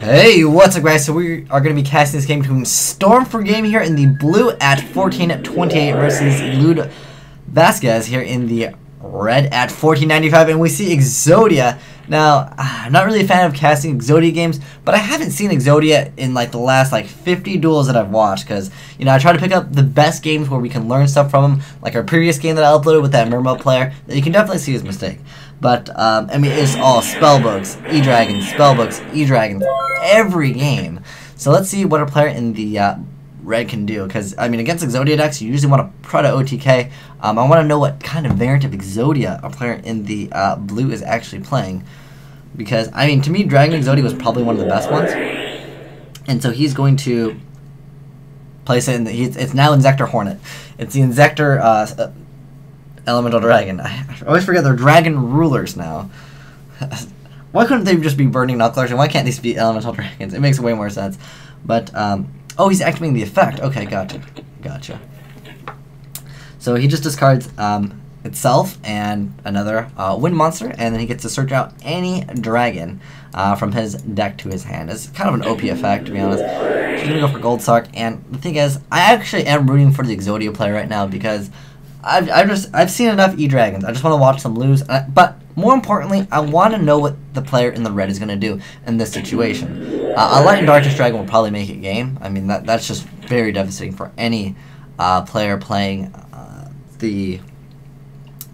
Hey, what's up guys? So we are going to be casting this game between Storm for game here in the blue at 14.28 versus Lud Vasquez here in the red at 14.95, and we see Exodia. Now, I'm not really a fan of casting Exodia games, but I haven't seen Exodia in like the last 50 duels that I've watched, because I try to pick up the best games where we can learn stuff from them, like our previous game that I uploaded with that Mermaid player, that you can definitely see his mistake. But, I mean, it's all spellbooks, E-Dragons, spellbooks, E-Dragons, every game. So let's see what a player in the red can do, because, I mean, against Exodia decks, you usually want to proto OTK. I want to know what kind of variant of Exodia a player in the blue is actually playing. Because, I mean, to me, Dragon Exodia was probably one of the best ones. And so he's going to place it in it's now Inzektor Hornet. It's the Inzektor Elemental Dragon. I always forget they're dragon rulers now. Why couldn't they just be burning knucklers, and why can't these be elemental dragons? It makes way more sense. But, oh, he's activating the effect. Okay, gotcha. So he just discards itself and another wind monster, and then he gets to search out any dragon from his deck to his hand. It's kind of an OP effect, to be honest. He's going to go for Gold Sark, and the thing is, I actually am rooting for the Exodia player right now, because I've seen enough E-Dragons. I just want to watch them lose. But more importantly, I want to know what the player in the red is going to do in this situation. A Light and Darkness Dragon will probably make it game. I mean, that's just very devastating for any player playing the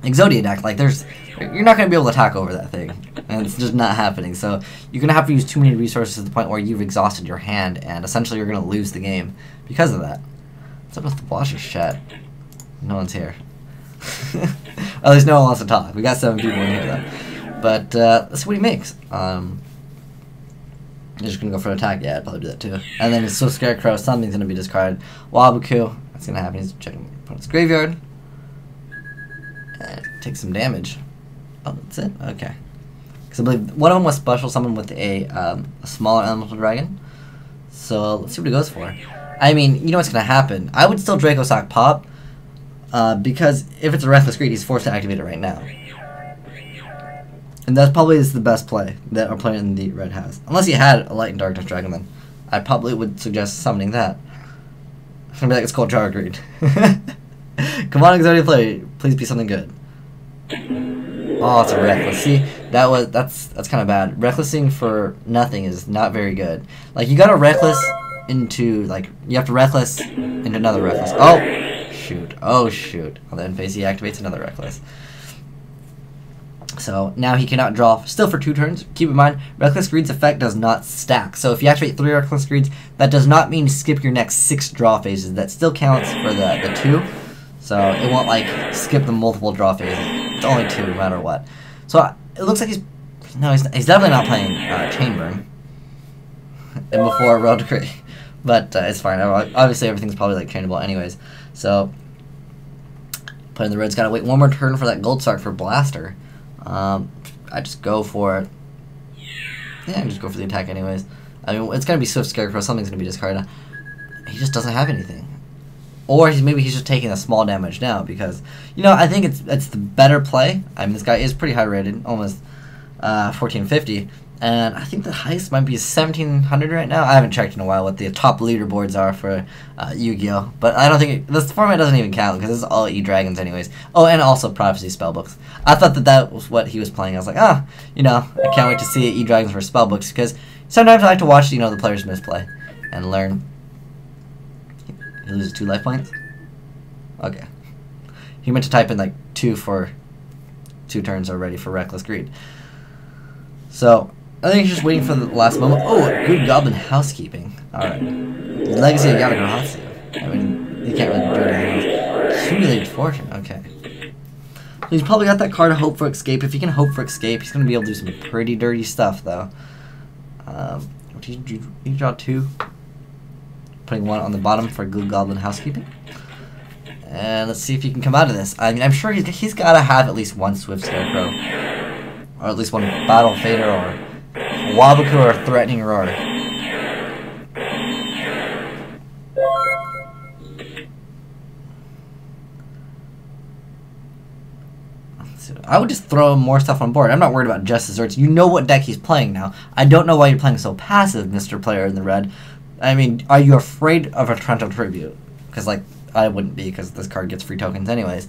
Exodia deck. Like, you're not going to be able to attack over that thing, and it's just not happening. So you're going to have to use too many resources to the point where you've exhausted your hand, and essentially you're going to lose the game because of that. What's up with the watchers chat? No one's here. At least no one wants to talk. We got 7 people in here though. But let's see what he makes. I'm just gonna go for an attack. Yeah, I'd probably do that too. And then it's so Scarecrow. Something's gonna be discarded. Wabuku. That's gonna happen. He's checking opponent's graveyard. Take some damage. Oh, that's it. Okay. Because I believe one of them was special summon with a smaller elemental dragon. So let's see what he goes for. I mean, you know what's gonna happen. I would still Draco Sock pop. Because if it's a Reckless Greed, he's forced to activate it right now. And that probably is the best play that our player in the red has. Unless he had a Light and Darkness Dragon, then I probably would suggest summoning that. I'm gonna be like, it's called Jar Greed. Come on, Exodia player, please be something good. Oh, it's a Reckless. See, that's kind of bad. Recklessing for nothing is not very good. Like, you gotta Reckless into, you have to Reckless into another Reckless. Oh shoot. On the end phase he activates another Reckless. So now he cannot draw still for 2 turns. Keep in mind, Reckless Greed's effect does not stack. So if you activate 3 Reckless Greeds, that does not mean skip your next 6 draw phases. That still counts for the 2. So it won't skip the multiple draw phases. It's only 2 no matter what. So it looks like he's definitely not playing Chainburn. And before Royal Decree. But it's fine. Obviously everything's probably chainable anyways. So player in the red's gotta wait 1 more turn for that Gold Sark for Blaster. I just go for it. Yeah, I just go for the attack anyways. I mean, it's gonna be Swift Scarecrow. Something's gonna be discarded. He just doesn't have anything. Or maybe he's just taking a small damage now, because I think it's the better play. I mean, this guy is pretty high rated, almost 1450. And I think the highest might be 1700 right now. I haven't checked in a while what the top leaderboards are for Yu-Gi-Oh! But I don't think this format doesn't even count, because this is all E-Dragons anyways. Oh, and also Prophecy spellbooks. I thought that was what he was playing. I was like, I can't wait to see E-Dragons for spellbooks, because sometimes I like to watch the players misplay and learn. He loses 2 life points. Okay. He meant to type in 2 for 2 turns already for Reckless Greed. So I think he's just waiting for the last moment. Oh, good Goblin Housekeeping. Alright. Legacy of Yatagarahatsu. I mean, he can't really do anything else. Accumulated Fortune. Okay. So he's probably got that card of Hope for Escape. If he can Hope for Escape, he's going to be able to do some pretty dirty stuff, though. You draw 2. Putting 1 on the bottom for Good Goblin Housekeeping. And let's see if he can come out of this. I mean, I'm sure he's got to have at least 1 Swift Scarecrow. Or at least 1 Battle Fader, or Wabuku, or Threatening Roar. Let's So I would just throw more stuff on board. I'm not worried about just desserts. You know what deck he's playing now. I don't know why you're playing so passive, Mr. Player in the red. I mean, are you afraid of a Torrential Tribute? Because, like, I wouldn't be, because this card gets free tokens anyways.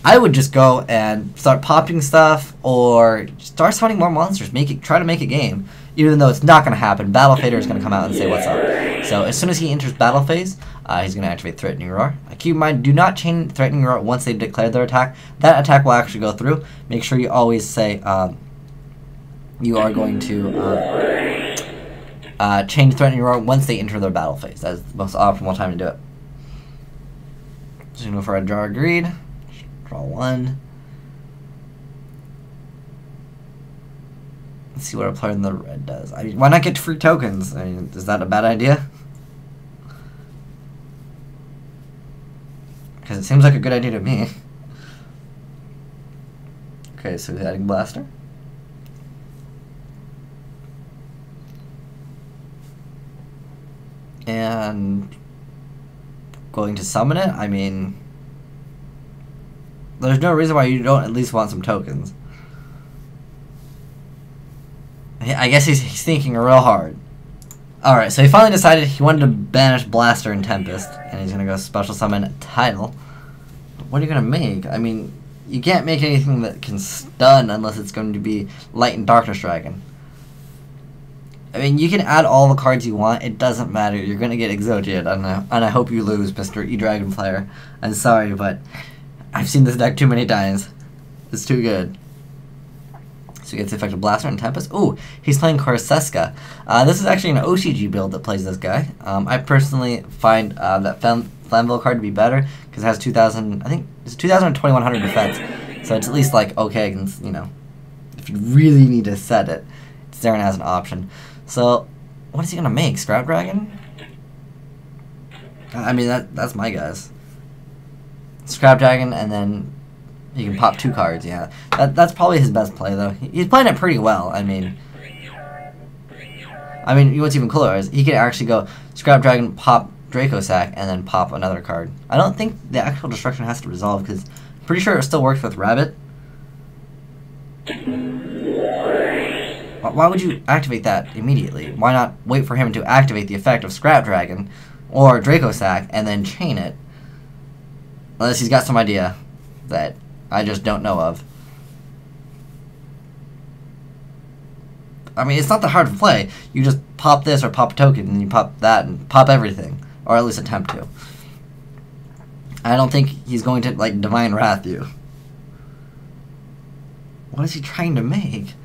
I would just go and start popping stuff, or start summoning more monsters. Try to make a game. Even though it's not going to happen, Battle Fader is going to come out and say what's up. So as soon as he enters Battle Phase, he's going to activate Threatening Roar. Keep in mind, do not chain Threatening Roar once they declare their attack. That attack will actually go through. Make sure you always say you are going to chain Threatening Roar once they enter their Battle Phase. That is the most optimal time to do it. Just going to go for a Draw Greed. Draw 1. Let's see what a player in the red does. I mean, why not get free tokens? I mean, is that a bad idea? Because it seems like a good idea to me. Okay, so he's adding Blaster. And going to summon it? I mean, there's no reason why you don't at least want some tokens. I guess he's thinking real hard. Alright, so he finally decided he wanted to banish Blaster and Tempest, and he's gonna go special summon Tidal. What are you gonna make? I mean, you can't make anything that can stun unless it's going to be Light and Darkness Dragon. I mean, you can add all the cards you want, it doesn't matter, you're gonna get Exodia, and I hope you lose, Mr. E-Dragon player. I'm sorry, but I've seen this deck too many times. It's too good. So he gets the effect of Blaster and Tempest. Ooh, he's playing Korseska. This is actually an OCG build that plays this guy. I personally find that Flamville card to be better because it has 2,000. I think it's 2,000 and 2,100 defense. So it's at least like okay, you know, if you really need to set it, it's there and as an option. So what is he gonna make? Scrap Dragon? I mean that's my guess. Scrap Dragon and then. You can pop 2 cards, yeah. That's probably his best play, though. He's playing it pretty well. I mean, what's even cooler is he can actually go Scrap Dragon, pop Draco Sack, and then pop another card. I don't think the actual destruction has to resolve, because I'm pretty sure it still works with Rabbit. Why would you activate that immediately? Why not wait for him to activate the effect of Scrap Dragon, or Draco Sack, and then chain it? Unless he's got some idea that I just don't know of. I mean, it's not that hard to play. You just pop this or pop a token, and you pop that and pop everything. Or at least attempt to. I don't think he's going to, like, Divine Wrath you. What is he trying to make?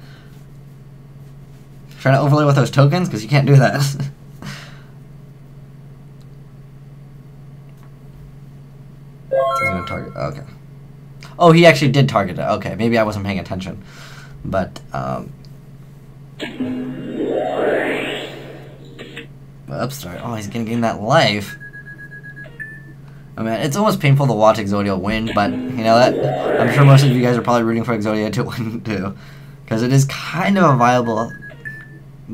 Trying to overlay with those tokens? Because you can't do that. He's going to target... Okay. Oh, he actually did target it. Okay, maybe I wasn't paying attention. But, Upstart. Oh, he's gonna gain that life. I mean, it's almost painful to watch Exodia win, but, you know, that I'm sure most of you guys are probably rooting for Exodia to win, too. Because it is kind of a viable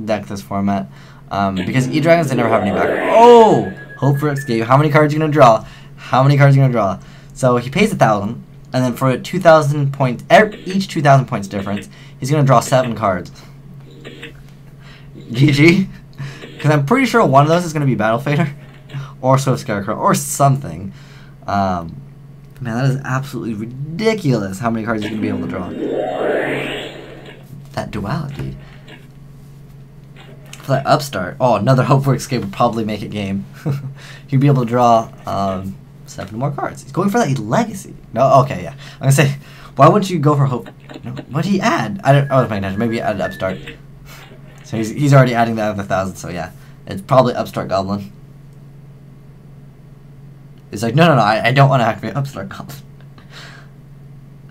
deck, this format. Because E-Dragons, they never have any back. Oh! Hope for Escape. How many cards are you gonna draw? How many cards are you gonna draw? So, he pays 1,000. And then for 2,000 points, each 2,000 points difference, he's going to draw 7 cards. GG. Because I'm pretty sure one of those is going to be Battle Fader. Or Swift Scarecrow. Or something. Man, that is absolutely ridiculous how many cards he's going to be able to draw. That duality. For that Upstart. Oh, another Hope for Escape would probably make it game. He'd be able to draw... 7 more cards. He's going for that Legacy. No, okay, yeah. I'm gonna say, why wouldn't you go for Hope? No, what'd he add? I wasn't paying attention. Maybe he added Upstart. So he's already adding that other 1,000. So yeah, it's probably Upstart Goblin. It's like no, I don't want to activate Upstart Goblin.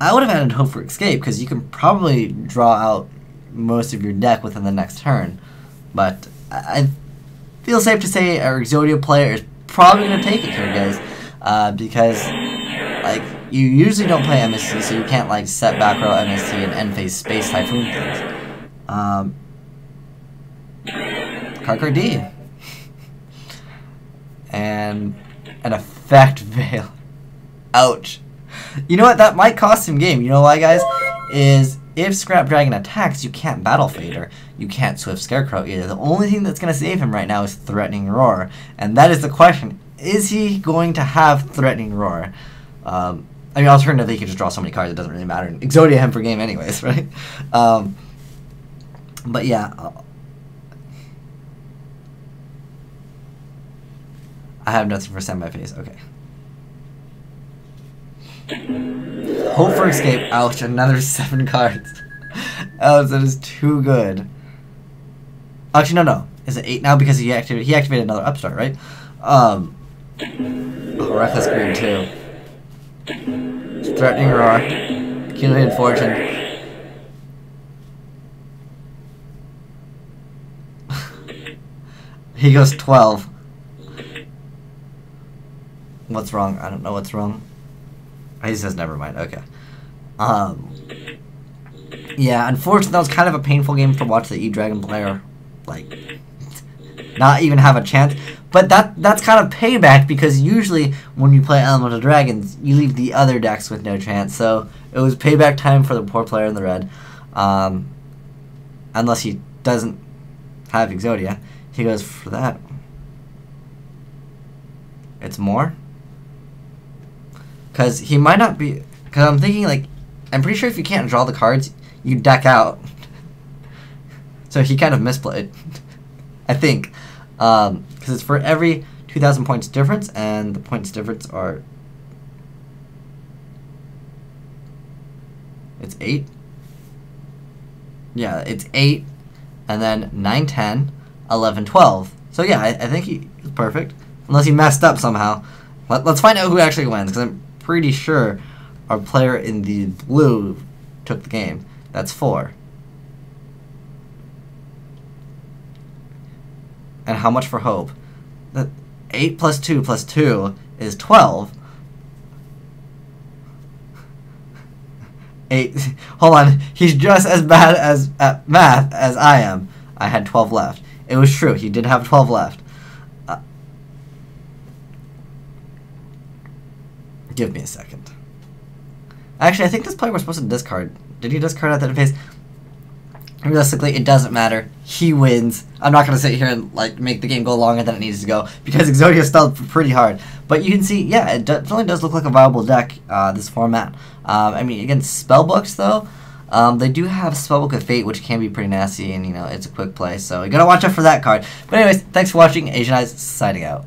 I would have added Hope for Escape because you can probably draw out most of your deck within the next turn. But I feel safe to say our Exodia player is probably gonna take it here, guys. Because, like, you usually don't play MST, so you can't, like, set back row MST and end phase Space Typhoon things. Card D. And an Effect Veil. Ouch. You know what? That might cost him game. You know why, guys? Is if Scrap Dragon attacks, you can't Battle Fader. You can't Swift Scarecrow either. The only thing that's going to save him right now is Threatening Roar. And that is the question. Is he going to have Threatening Roar? I mean, alternatively, he could just draw so many cards, it doesn't really matter. Exodia him for game anyways, right? But yeah. I have nothing for Send My Face. Okay. Hope for Escape. Ouch, another 7 cards. Oh, that is too good. Actually, no. Is it 8 now because he activated another Upstart, right? Oh, Reckless Greed too. Threatening Roar. Accumulated Fortune. He goes 12. What's wrong? I don't know what's wrong. He says never mind. Okay. Yeah, unfortunately, that was kind of a painful game to watch the E-Dragon player, like, not even have a chance. But that's kind of payback, because usually when you play Elemental Dragons, you leave the other decks with no chance. So it was payback time for the poor player in the red. Unless he doesn't have Exodia. He goes for that. It's more? Because he might not be... Because I'm thinking, like... I'm pretty sure if you can't draw the cards, you deck out. So he kind of misplayed. I think. Because it's for every 2,000 points difference, and the points difference are... It's 8? Yeah, it's 8, and then 9, 10, 11, 12. So yeah, I think he's perfect. Unless he messed up somehow. Let's find out who actually wins, because I'm pretty sure our player in the blue took the game. That's 4. And how much for Hope? 8 plus 2 plus 2 is 12. 8. Hold on. He's just as bad as at math as I am. I had 12 left. It was true. He did have 12 left. Give me a second. Actually, I think this player was supposed to discard. Did he discard at that phase? Realistically, it doesn't matter. He wins. I'm not going to sit here and like make the game go longer than it needs to go, because Exodia stalled pretty hard. But you can see, yeah, it definitely does look like a viable deck, this format. I mean, against Spellbooks, though, they do have Spellbook of Fate, which can be pretty nasty, and, you know, it's a quick play. So you got to watch out for that card. But anyways, thanks for watching. Asian Eyes signing out.